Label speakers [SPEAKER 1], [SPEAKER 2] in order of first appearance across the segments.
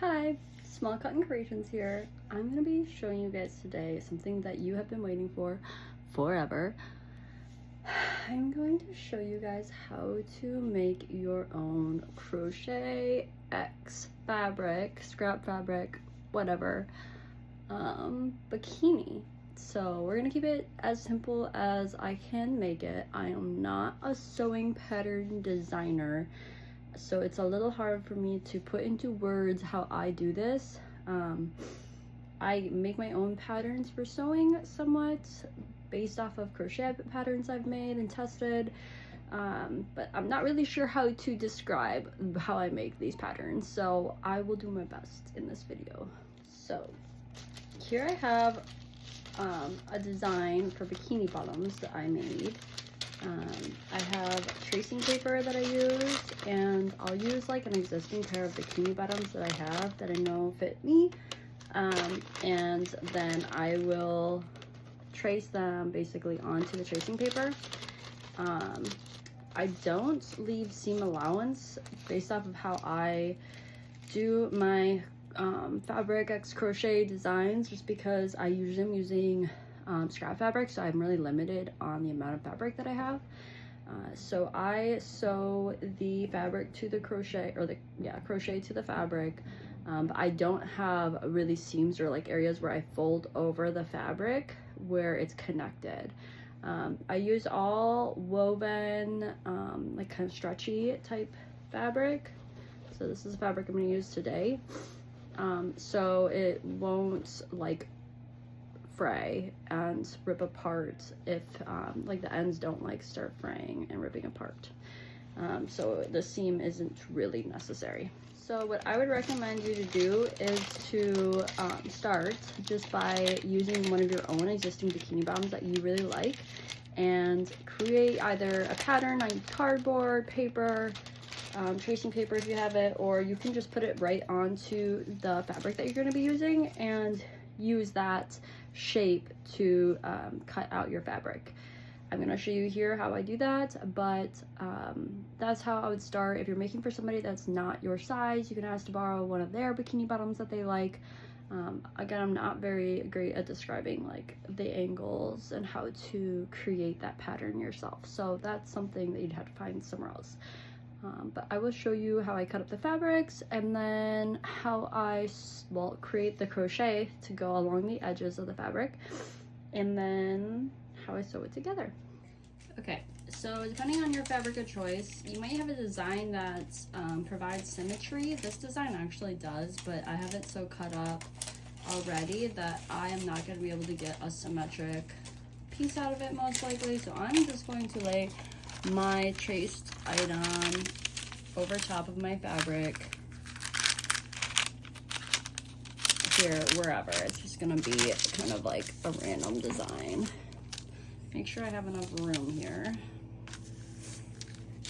[SPEAKER 1] Hi, SmolCottonCreations here. I'm going to be showing you guys today something that you have been waiting for forever. I'm going to show you guys how to make your own crochet X fabric, scrap fabric, whatever, bikini. So we're going to keep it as simple as I can make it. I am not a sewing pattern designer, so it's a little hard for me to put into words how I do this. I make my own patterns for sewing somewhat based off of crochet patterns I've made and tested, but I'm not really sure how to describe how I make these patterns, so I will do my best in this video. So here I have a design for bikini bottoms that I made. I have tracing paper that I use, and I'll use like an existing pair of bikini bottoms that I have that I know fit me, and then I will trace them basically onto the tracing paper. I don't leave seam allowance based off of how I do my fabric X crochet designs, just because I usually am using scrap fabric, so I'm really limited on the amount of fabric that I have. So I sew the fabric to the crochet, or crochet to the fabric, but I don't have really seams or like areas where I fold over the fabric where it's connected. I use all woven, like kind of stretchy type fabric. So this is the fabric I'm going to use today. So it won't like fray and rip apart if like the ends don't like start fraying and ripping apart. So the seam isn't really necessary. So what I would recommend you to do is to start just by using one of your own existing bikini bottoms that you really like, and create either a pattern on cardboard, paper, tracing paper if you have it, or you can just put it right onto the fabric that you're going to be using and use that shape to cut out your fabric. I'm going to show you here how I do that, but that's how I would start. If you're making for somebody that's not your size, you can ask to borrow one of their bikini bottoms that they like. Again, I'm not very great at describing like the angles and how to create that pattern yourself, so that's something that you'd have to find somewhere else. But I will show you how I cut up the fabrics, and then how I create the crochet to go along the edges of the fabric, and then how I sew it together. Okay, so depending on your fabric of choice, you might have a design that provides symmetry. This design actually does, but I have it so cut up already that I am not going to be able to get a symmetric piece out of it most likely. So I'm just going to lay my traced item over top of my fabric here, wherever. It's just gonna be kind of like a random design. Make sure I have enough room here.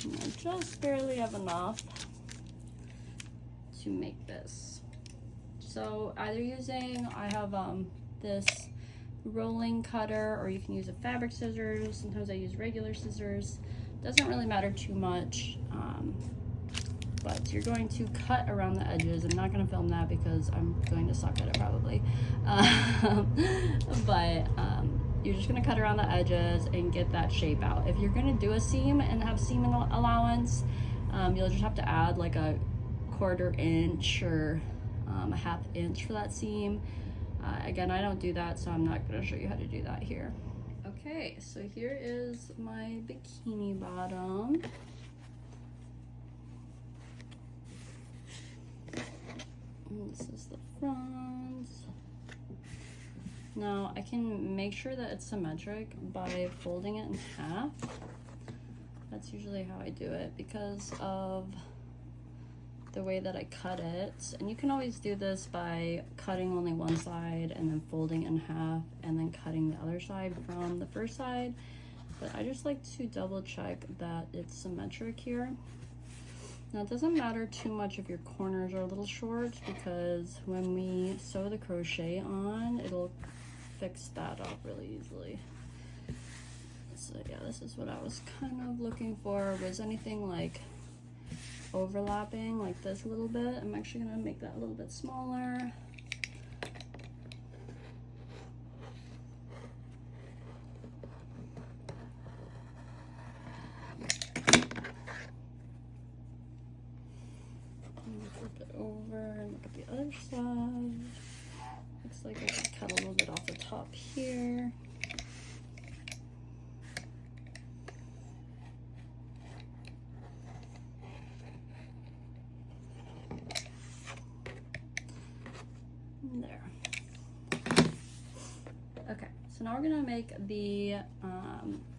[SPEAKER 1] I just barely have enough to make this. So either I have this rolling cutter, or you can use a fabric scissors. Sometimes I use regular scissors. Doesn't really matter too much, but you're going to cut around the edges. I'm not going to film that because I'm going to suck at it probably, but you're just going to cut around the edges and get that shape out. If you're going to do a seam and have seam allowance, you'll just have to add like a 1/4 inch or a 1/2 inch for that seam. Again, I don't do that, so I'm not going to show you how to do that here. Okay, so here is my bikini bottom. And this is the front. Now, I can make sure that it's symmetric by folding it in half. That's usually how I do it because of the way that I cut it. And you can always do this by cutting only one side and then folding in half and then cutting the other side from the first side, but I just like to double check that it's symmetric here. Now, it doesn't matter too much if your corners are a little short, because when we sew the crochet on, it'll fix that up really easily. So yeah, this is what I was kind of looking for, was anything like overlapping like this a little bit. I'm actually gonna make that a little bit smaller. Flip it over and look at the other side. Looks like I could cut a little bit off the top here. There. Okay, so now we're gonna make the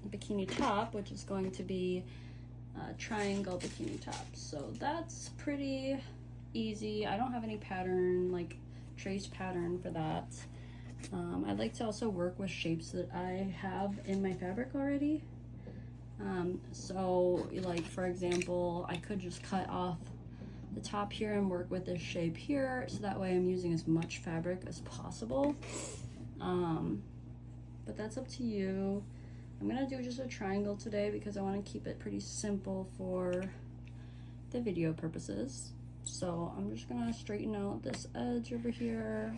[SPEAKER 1] bikini top, which is going to be a triangle bikini top. So that's pretty easy. I don't have any pattern, like trace pattern for that. I like to also work with shapes that I have in my fabric already. So like for example, I could just cut off the top here and work with this shape here, so that way I'm using as much fabric as possible. But that's up to you. I'm gonna do just a triangle today because I want to keep it pretty simple for the video purposes. So I'm just gonna straighten out this edge over here.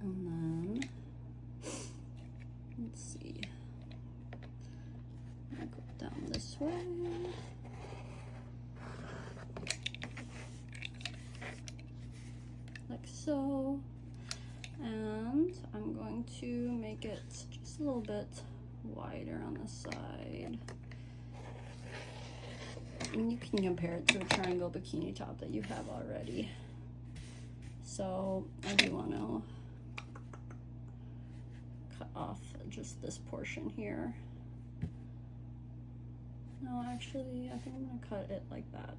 [SPEAKER 1] And then, let's see. I'm gonna go down this way. Like so. And I'm going to make it just a little bit wider on the side. And you can compare it to a triangle bikini top that you have already. So I do want to cut off just this portion here. No, actually, I think I'm going to cut it like that.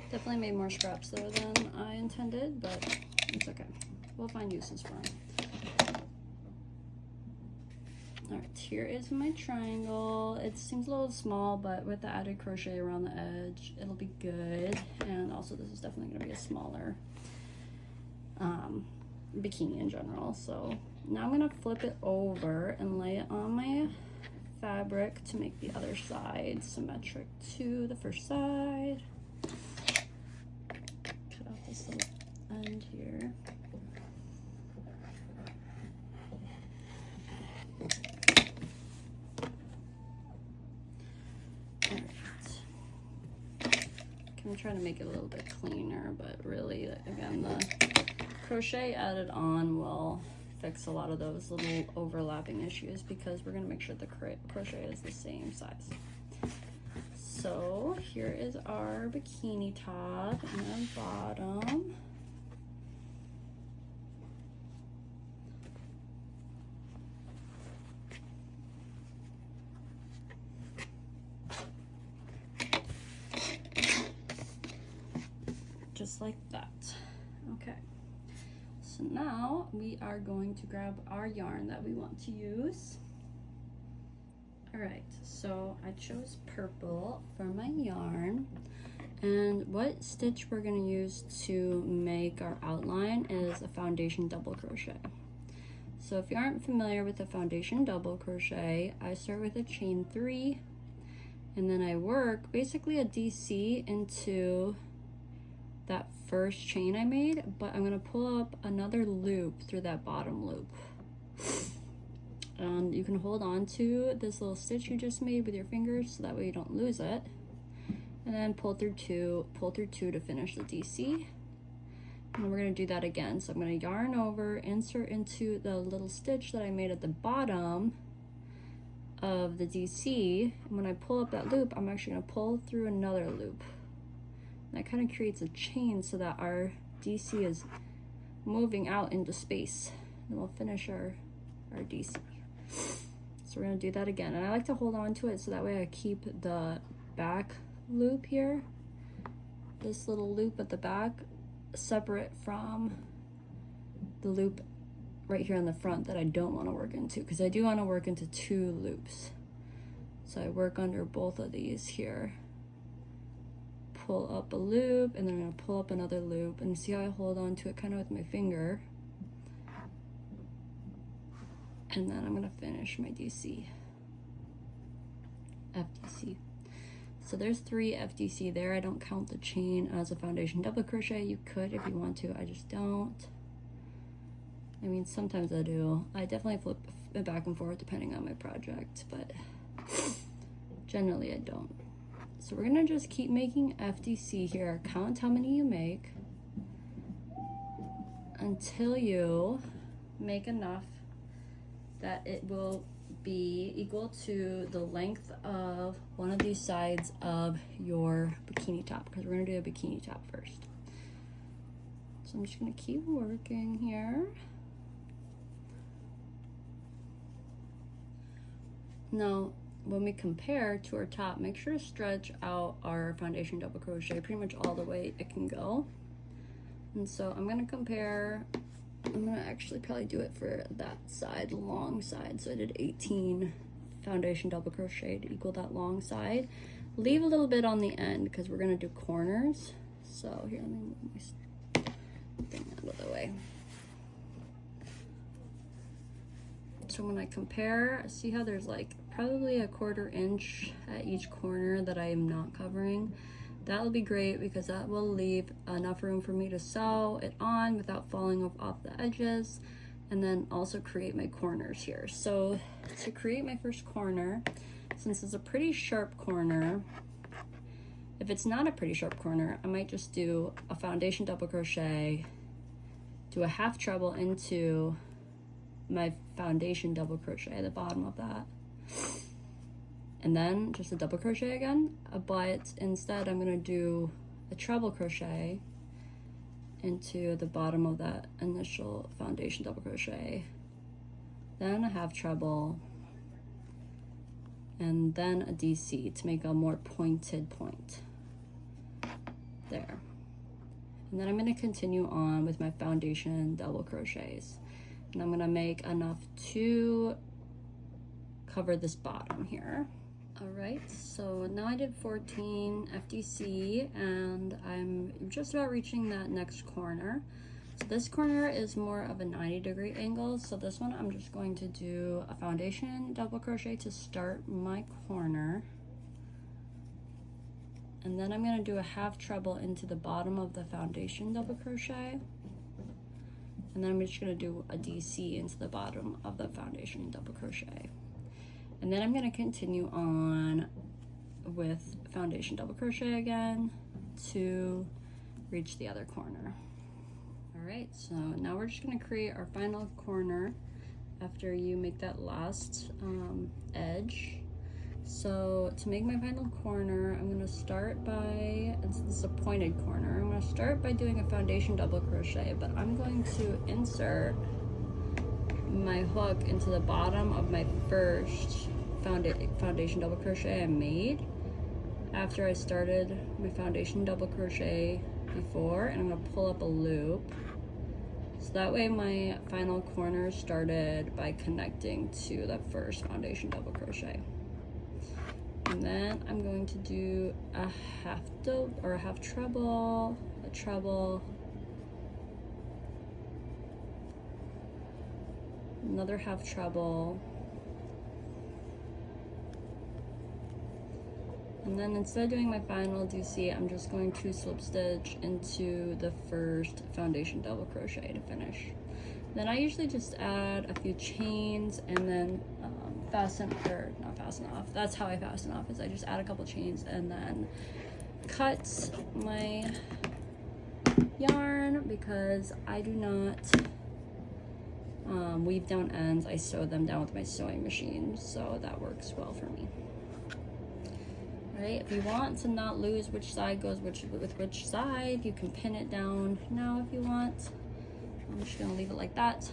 [SPEAKER 1] Definitely made more scraps though than I intended, but it's okay. We'll find uses for them. Alright, here is my triangle. It seems a little small, but with the added crochet around the edge, it'll be good. And also this is definitely going to be a smaller bikini in general. So now I'm going to flip it over and lay it on my fabric to make the other side symmetric to the first side. Cut off this little end here. I'm trying to make it a little bit cleaner, but really, again, the crochet added on will fix a lot of those little overlapping issues because we're going to make sure the crochet is the same size. So here is our bikini top and bottom. Just like that. Okay, so now we are going to grab our yarn that we want to use. All right, so I chose purple for my yarn, and what stitch we're going to use to make our outline is a foundation double crochet. So if you aren't familiar with the foundation double crochet, I start with a chain 3 and then I work basically a DC into that first chain I made, but I'm gonna pull up another loop through that bottom loop. And you can hold on to this little stitch you just made with your fingers so that way you don't lose it. And then pull through two to finish the DC. And we're gonna do that again. So I'm gonna yarn over, insert into the little stitch that I made at the bottom of the DC. And when I pull up that loop, I'm actually gonna pull through another loop. That kind of creates a chain so that our DC is moving out into space. And we'll finish our DC. So we're gonna do that again. And I like to hold on to it so that way I keep the back loop here, this little loop at the back, separate from the loop right here on the front that I don't want to work into, because I do want to work into 2 loops. So I work under both of these here. Pull up a loop, and then I'm going to pull up another loop, and see how I hold on to it kind of with my finger. And then I'm gonna finish my FDC. So there's 3 FDC there. I don't count the chain as a foundation double crochet. You could if you want to, I just don't. I mean, sometimes I do. I definitely flip it back and forth depending on my project, but generally I don't. So we're gonna just keep making FDC here. Count how many you make until you make enough that it will be equal to the length of one of these sides of your bikini top, because we're gonna do a bikini top first. So I'm just gonna keep working here. Now, when we compare to our top, make sure to stretch out our foundation double crochet pretty much all the way it can go. And so I'm gonna compare, I'm gonna actually probably do it for that side, the long side. So I did 18 foundation double crochet to equal that long side. Leave a little bit on the end because we're gonna do corners. So here, let me move my thing out of the way. So when I compare, see how there's like probably a 1/4 inch at each corner that I am not covering? That'll be great because that will leave enough room for me to sew it on without falling off the edges, and then also create my corners here. So to create my first corner, since it's a pretty sharp corner, if it's not a pretty sharp corner, I might just do a foundation double crochet, do a half treble into my foundation double crochet at the bottom of that, and then just a double crochet again. But instead I'm gonna do a treble crochet into the bottom of that initial foundation double crochet, then a half treble, and then a DC to make a more pointed point there. And then I'm going to continue on with my foundation double crochets, and I'm going to make enough to cover this bottom here. All right, so now I did 14 FDC and I'm just about reaching that next corner. So this corner is more of a 90-degree angle, so this one I'm just going to do a foundation double crochet to start my corner, and then I'm going to do a half treble into the bottom of the foundation double crochet, and then I'm just going to do a DC into the bottom of the foundation double crochet, and then I'm going to continue on with foundation double crochet again to reach the other corner. All right, so now we're just going to create our final corner after you make that last edge. So to make my final corner, I'm going to start by, this is a pointed corner, I'm going to start by doing a foundation double crochet, but I'm going to insert my hook into the bottom of my first foundation double crochet I made after I started my foundation double crochet before, and I'm going to pull up a loop. So that way my final corner started by connecting to the first foundation double crochet. And then I'm going to do a half treble, a treble, another half treble, and then instead of doing my final DC, I'm just going to slip stitch into the first foundation double crochet to finish. Then I usually just add a few chains and then not fasten off. That's how I fasten off, is I just add a couple chains and then cut my yarn, because I do not weave down ends. I sew them down with my sewing machine, so that works well for me. Right, if you want to not lose which side goes with which side, you can pin it down now if you want. I'm just gonna leave it like that.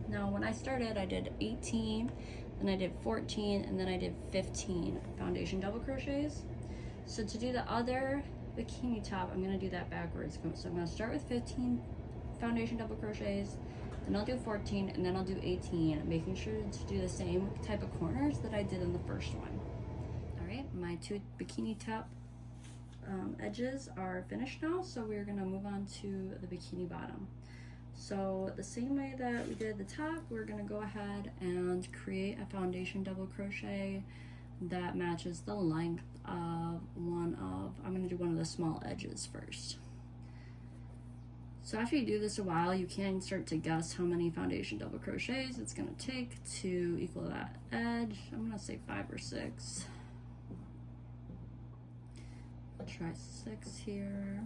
[SPEAKER 1] Now when I started, I did 18, then I did 14, and then I did 15 foundation double crochets. So to do the other bikini top, I'm gonna do that backwards. So I'm gonna start with 15 foundation double crochets, then I'll do 14, and then I'll do 18, making sure to do the same type of corners that I did in the first one. My two bikini top edges are finished now, so we're gonna move on to the bikini bottom. So the same way that we did the top, we're gonna go ahead and create a foundation double crochet that matches the length of I'm gonna do one of the small edges first. So after you do this a while, you can start to guess how many foundation double crochets it's gonna take to equal that edge. I'm gonna say 5 or 6. I'll try 6 here.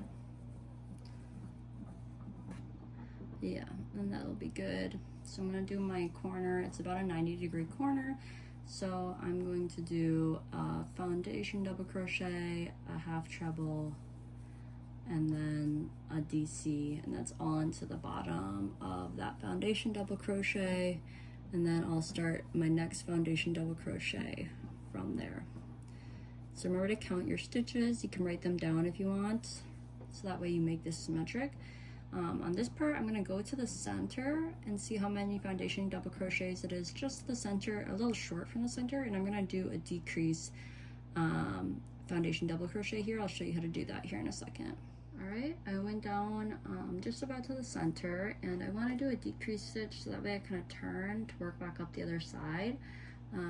[SPEAKER 1] Yeah, and that'll be good. So I'm gonna do my corner. It's about a 90-degree corner. So I'm going to do a foundation double crochet, a half treble, and then a DC, and that's all into the bottom of that foundation double crochet, and then I'll start my next foundation double crochet from there. So remember to count your stitches. You can write them down if you want, so that way you make this symmetric. On this part, I'm going to go to the center and see how many foundation double crochets it is, just the center, a little short from the center, and I'm going to do a decrease foundation double crochet here. I'll show you how to do that here in a second. Alright, I went down just about to the center, and I want to do a decrease stitch so that way I kind of turn to work back up the other side.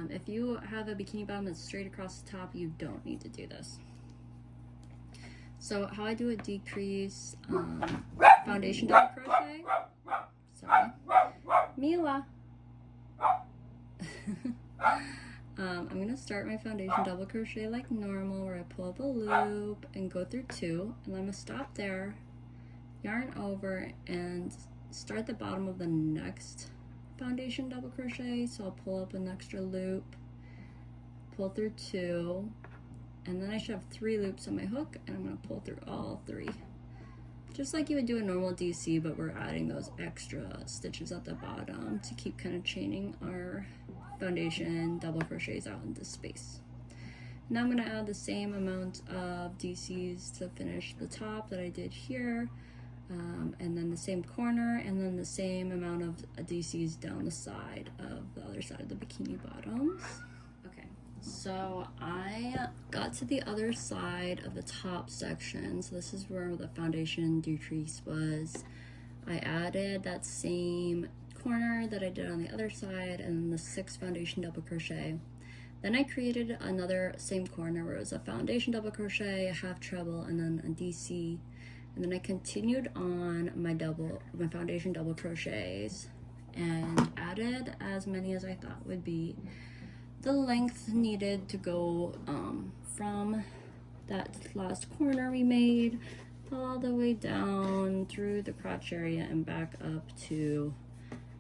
[SPEAKER 1] If you have a bikini bottom that's straight across the top, you don't need to do this. So how I do a decrease foundation double crochet, sorry, Mila. I'm gonna start my foundation double crochet like normal, where I pull up a loop and go through 2, and I'm gonna stop there, yarn over, and start the bottom of the next foundation double crochet. So I'll pull up an extra loop, pull through 2, and then I should have 3 loops on my hook, and I'm gonna pull through all 3. Just like you would do a normal DC, but we're adding those extra stitches at the bottom to keep kind of chaining our foundation double crochets out into space. Now I'm gonna add the same amount of DCs to finish the top that I did here, and then the same corner, and then the same amount of DCs down the side of the other side of the bikini bottoms. So I got to the other side of the top section. So this is where the foundation decrease was. I added that same corner that I did on the other side, and the 6 foundation double crochet. Then I created another same corner where it was a foundation double crochet, a half treble, and then a DC. And then I continued on my foundation double crochets and added as many as I thought would be the length needed to go from that last corner we made all the way down through the crotch area and back up to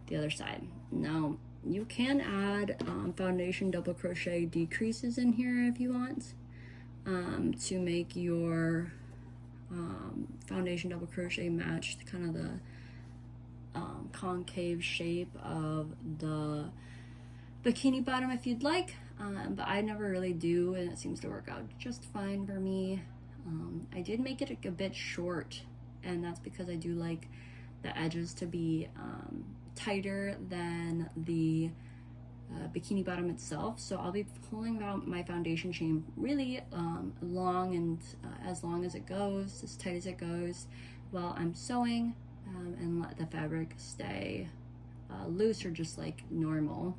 [SPEAKER 1] the other side. Now you can add foundation double crochet decreases in here if you want, to make your foundation double crochet match kind of the concave shape of the bikini bottom if you'd like, but I never really do, and it seems to work out just fine for me. I did make it a bit short, and that's because I do like the edges to be tighter than the bikini bottom itself. So I'll be pulling out my foundation chain really long, and as long as it goes, as tight as it goes, while I'm sewing, and let the fabric stay loose or just like normal.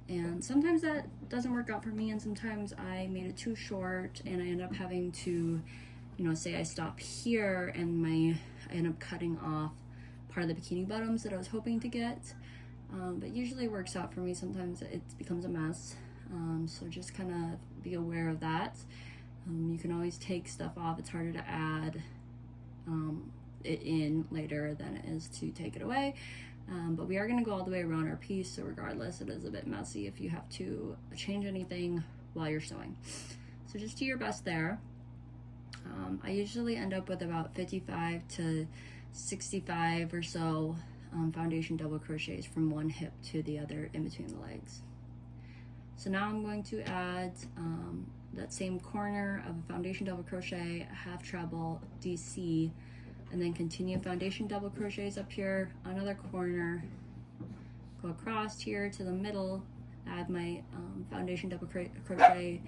[SPEAKER 1] And sometimes that doesn't work out for me, and sometimes I made it too short and I end up having to, say I stop here and I end up cutting off part of the bikini bottoms that I was hoping to get. But usually it works out for me. Sometimes it becomes a mess, so just kind of be aware of that. You can always take stuff off. It's harder to add it in later than it is to take it away. But we are going to go all the way around our piece, so regardless, it is a bit messy if you have to change anything while you're sewing. So just do your best there. I usually end up with about 55 to 65 or so foundation double crochets from one hip to the other in between the legs. So now I'm going to add that same corner of a foundation double crochet, a half treble, DC, and then continue foundation double crochets up here, another corner, go across here to the middle, add my foundation double crochet,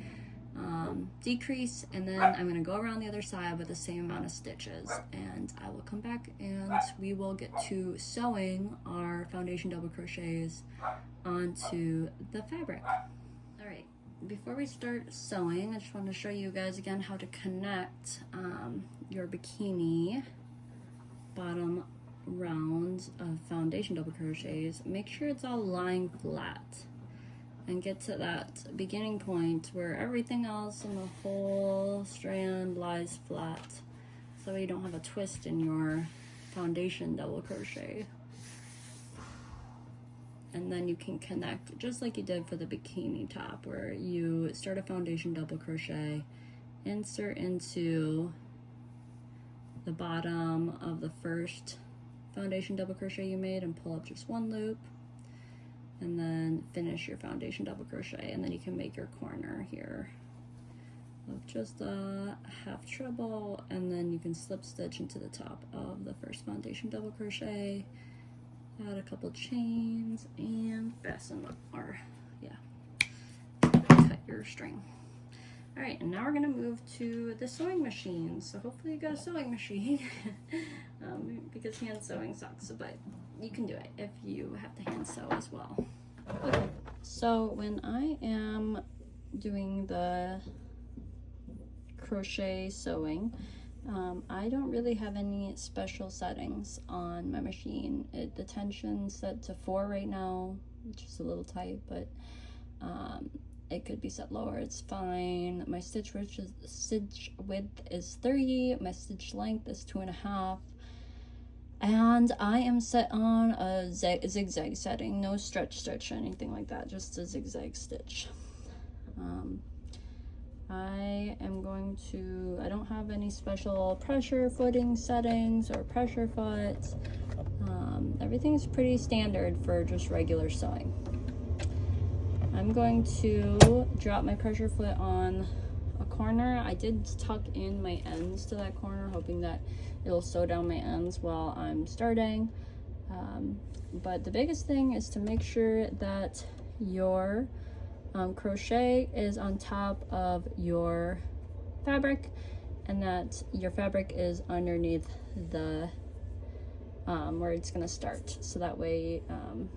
[SPEAKER 1] decrease, and then I'm going to go around the other side with the same amount of stitches, and I will come back and we will get to sewing our foundation double crochets onto the fabric. All right, before we start sewing, I just want to show you guys again how to connect your bikini bottom rounds of foundation double crochets. Make sure it's all lying flat and get to that beginning point where everything else in the whole strand lies flat, so you don't have a twist in your foundation double crochet. And then you can connect just like you did for the bikini top, where you start a foundation double crochet, insert into the bottom of the first foundation double crochet you made and pull up just one loop, and then finish your foundation double crochet, and then you can make your corner here of just a half treble, and then you can slip stitch into the top of the first foundation double crochet, add a couple chains, and fasten up, or cut your string. All right, and now we're gonna move to the sewing machine. So hopefully you got a sewing machine because hand sewing sucks, but you can do it if you have to hand sew as well. Okay, so when I am doing the crochet sewing, I don't really have any special settings on my machine. The tension's set to 4 right now, which is a little tight, but it could be set lower, it's fine. My stitch width is 30, my stitch length is 2.5, and I am set on a zigzag setting, no stretch or anything like that, just a zigzag stitch. I don't have any special pressure footing settings or pressure foot. Everything's pretty standard for just regular sewing. I'm going to drop my pressure foot on a corner. I did tuck in my ends to that corner, hoping that it'll sew down my ends while I'm starting. But the biggest thing is to make sure that your crochet is on top of your fabric, and that your fabric is underneath the where it's gonna start, so that way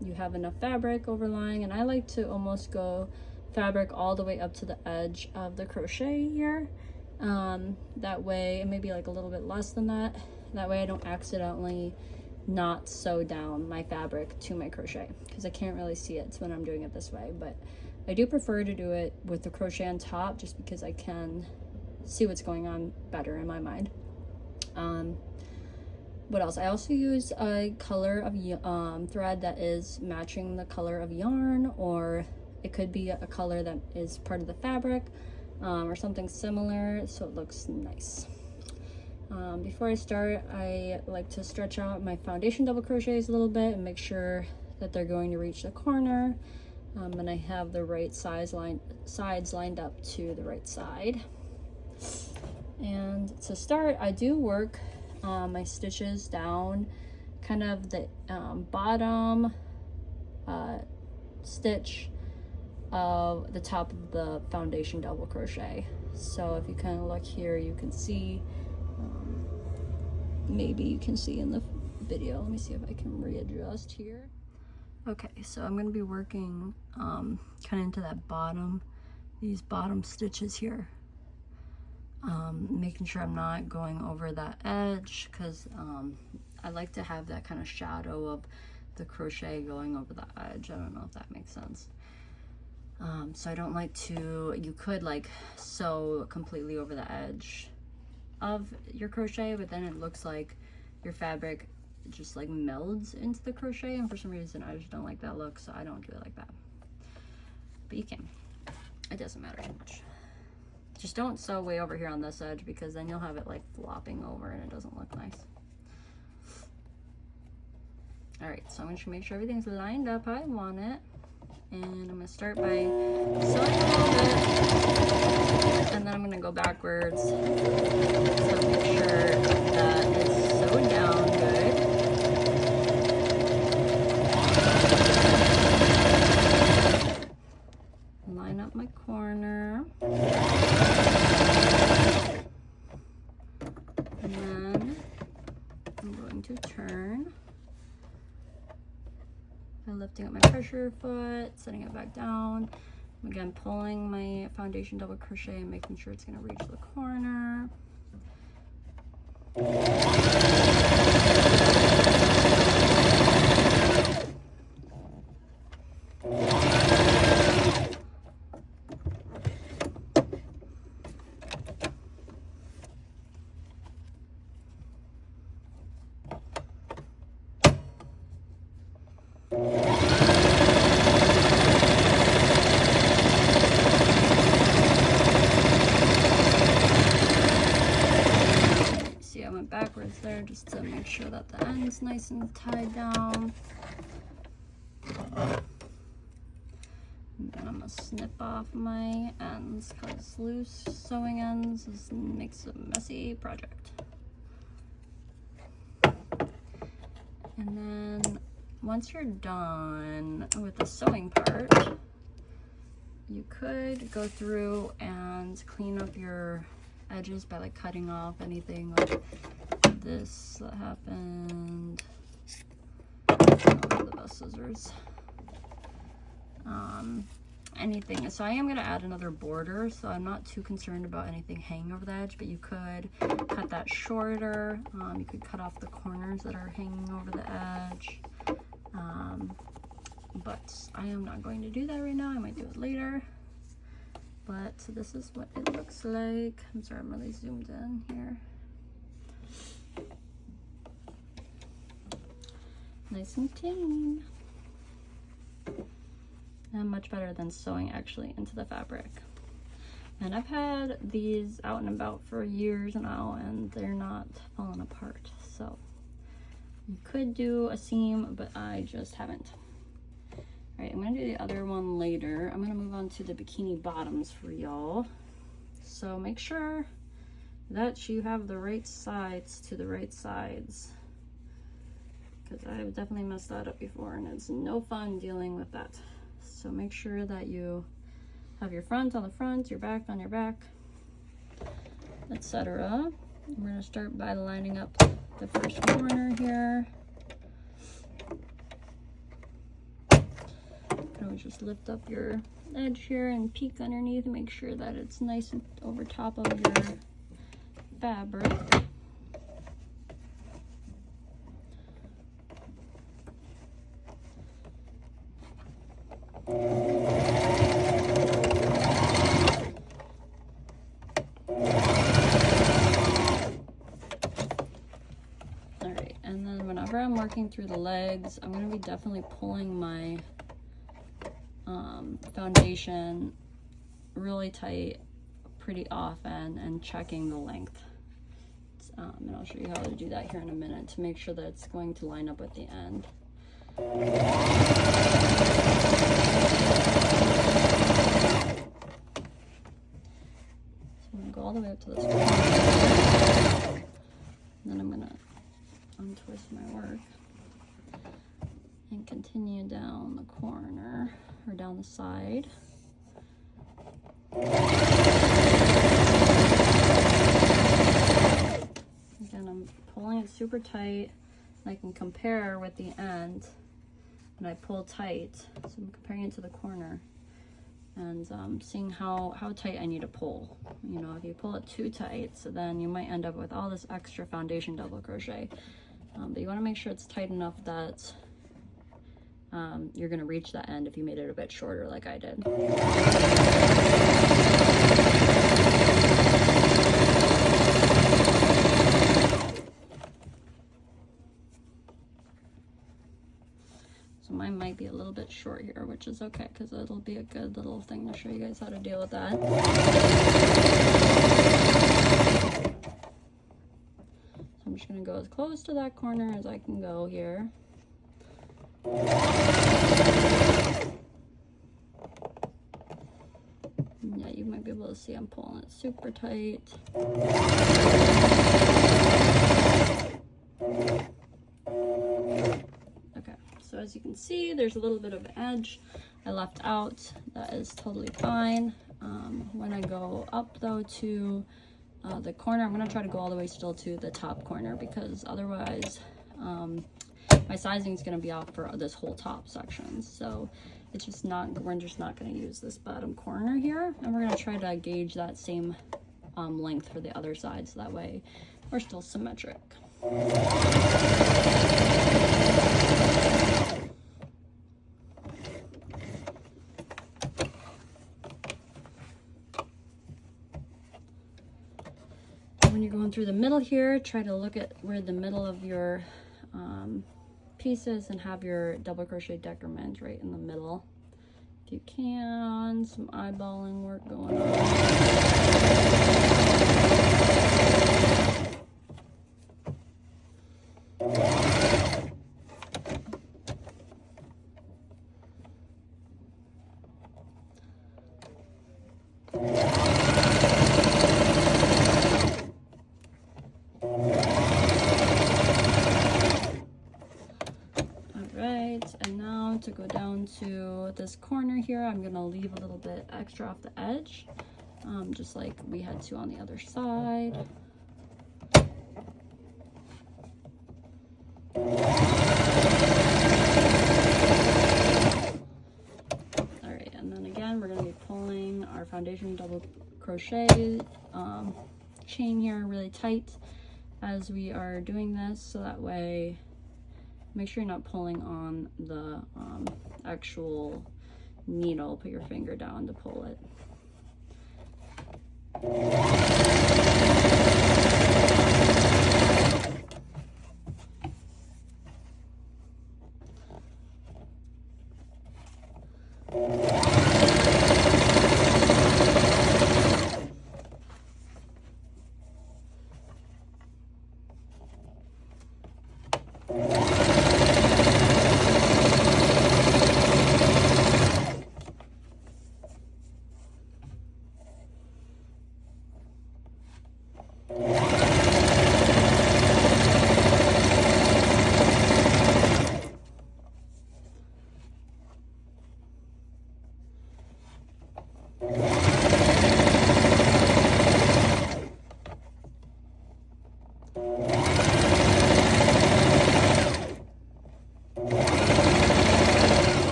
[SPEAKER 1] you have enough fabric overlying. And I like to almost go fabric all the way up to the edge of the crochet here, that way, and maybe like a little bit less than that, that way I don't accidentally not sew down my fabric to my crochet, because I can't really see it when I'm doing it this way. But I do prefer to do it with the crochet on top, just because I can see what's going on better in my mind. What else? I also use a color of thread that is matching the color of yarn, or it could be a color that is part of the fabric, or something similar, so it looks nice. Before I start, I like to stretch out my foundation double crochets a little bit and make sure that they're going to reach the corner, and I have the right sides lined up to the right side. And to start, I do work my stitches down kind of the bottom stitch of the top of the foundation double crochet. So if you kind of look here, you can see, maybe you can see in the video, let me see if I can readjust here. Okay, so I'm going to be working kind of into that bottom, these bottom stitches here. Making sure I'm not going over that edge, because I like to have that kind of shadow of the crochet going over the edge. I don't know if that makes sense. So I don't like to, you could like sew completely over the edge of your crochet, but then it looks like your fabric just like melds into the crochet, and for some reason I just don't like that look, so I don't do it like that. But you can, it doesn't matter too much. Just don't sew way over here on this edge, because then you'll have it like flopping over and it doesn't look nice. All right, so I'm going to make sure everything's lined up how I want it. And I'm going to start by sewing a little bit, and then I'm going to go backwards to make sure that it's sewed down good. line up my corner. And then I'm going to turn by lifting up my pressure foot, setting it back down. Again, pulling my foundation double crochet and making sure it's going to reach the corner. Backwards there just to make sure that the end's nice and tied down. And then I'm gonna snip off my ends because loose sewing ends makes a messy project. And then once you're done with the sewing part, you could go through and clean up your edges by like cutting off anything like this that happened. The best scissors. Anything. So I am going to add another border, so I'm not too concerned about anything hanging over the edge, but you could cut that shorter. You could cut off the corners that are hanging over the edge. But I am not going to do that right now. I might do it later. But this is what it looks like. I'm sorry, I'm really zoomed in here. Nice and clean. And much better than sewing actually into the fabric. And I've had these out and about for years now, and they're not falling apart. So you could do a seam, but I just haven't. All right, I'm gonna do the other one later. I'm gonna move on to the bikini bottoms for y'all. So make sure that you have the right sides to the right sides, because I've definitely messed that up before, and it's no fun dealing with that. So make sure that you have your front on the front, your back on your back, etc. We're gonna start by lining up the first corner here. Always just lift up your edge here and peek underneath and make sure that it's nice and over top of your fabric. Alright, and then whenever I'm working through the legs, I'm going to be definitely pulling my foundation really tight pretty often and checking the length. And I'll show you how to do that here in a minute to make sure that it's going to line up at the end. So I'm going to go all the way up to this corner. And then I'm going to untwist my work and continue down the corner or down the side. Again, I'm pulling it super tight, and I can compare with the end, and I pull tight, so I'm comparing it to the corner and seeing how tight I need to pull. You know, if you pull it too tight, so then you might end up with all this extra foundation double crochet. But you want to make sure it's tight enough that you're going to reach that end if you made it a bit shorter like I did. So mine might be a little bit short here, which is okay because it'll be a good little thing to show you guys how to deal with that. So I'm just going to go as close to that corner as I can go here. Yeah, you might be able to see I'm pulling it super tight. Okay, so as you can see, there's a little bit of edge I left out, that is totally fine. When I go up though to the corner, I'm gonna try to go all the way still to the top corner, because otherwise my sizing is gonna be off for this whole top section. So it's just not, we're just not gonna use this bottom corner here, and we're gonna try to gauge that same length for the other side, so that way we're still symmetric. When you're going through the middle here, try to look at where the middle of your pieces and have your double crochet decrement right in the middle. If you can, some eyeballing work going on. And now to go down to this corner here, I'm gonna leave a little bit extra off the edge, just like we had to on the other side. All right, and then again, we're gonna be pulling our foundation double crochet chain here really tight as we are doing this, so that way make sure you're not pulling on the actual needle. Put your finger down to pull it.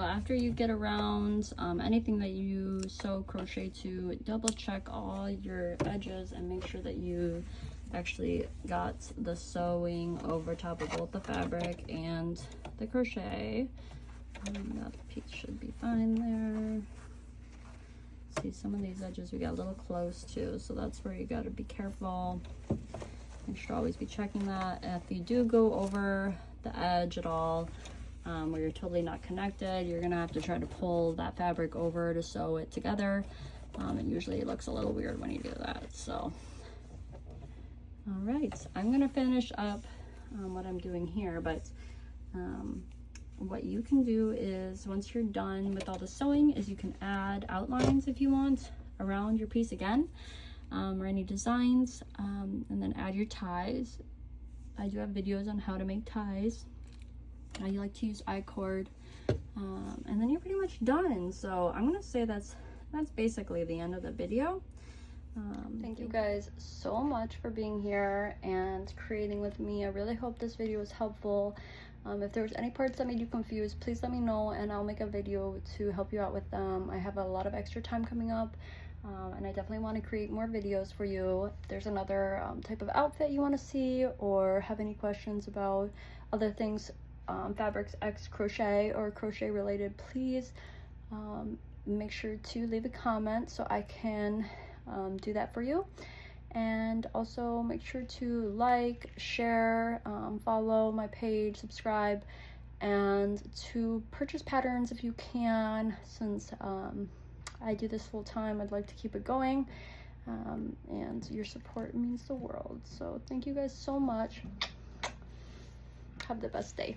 [SPEAKER 1] After you get around anything that you sew crochet to, double check all your edges and make sure that you actually got the sewing over top of both the fabric and the crochet. That piece should be fine there. See, some of these edges we got a little close to, so that's where you got to be careful. You should always be checking that. If you do go over the edge at all, where you're totally not connected, you're gonna have to try to pull that fabric over to sew it together, and usually it looks a little weird when you do that. So all right, I'm gonna finish up what I'm doing here, but what you can do is, once you're done with all the sewing, is you can add outlines if you want around your piece again, or any designs, and then add your ties. I do have videos on how to make ties. I like to use I-cord, and then you're pretty much done. So I'm gonna say that's basically the end of the video. Thank you guys so much for being here and creating with me. I really hope this video was helpful. If there was any parts that made you confused, please let me know and I'll make a video to help you out with them. I have a lot of extra time coming up And I definitely want to create more videos for you. If there's another type of outfit you want to see, or have any questions about other things, fabrics X crochet or crochet related, please make sure to leave a comment so I can do that for you. And also make sure to like, share, follow my page, subscribe, and to purchase patterns if you can, since I do this full time. I'd like to keep it going, and your support means the world. So thank you guys so much. Have the best day.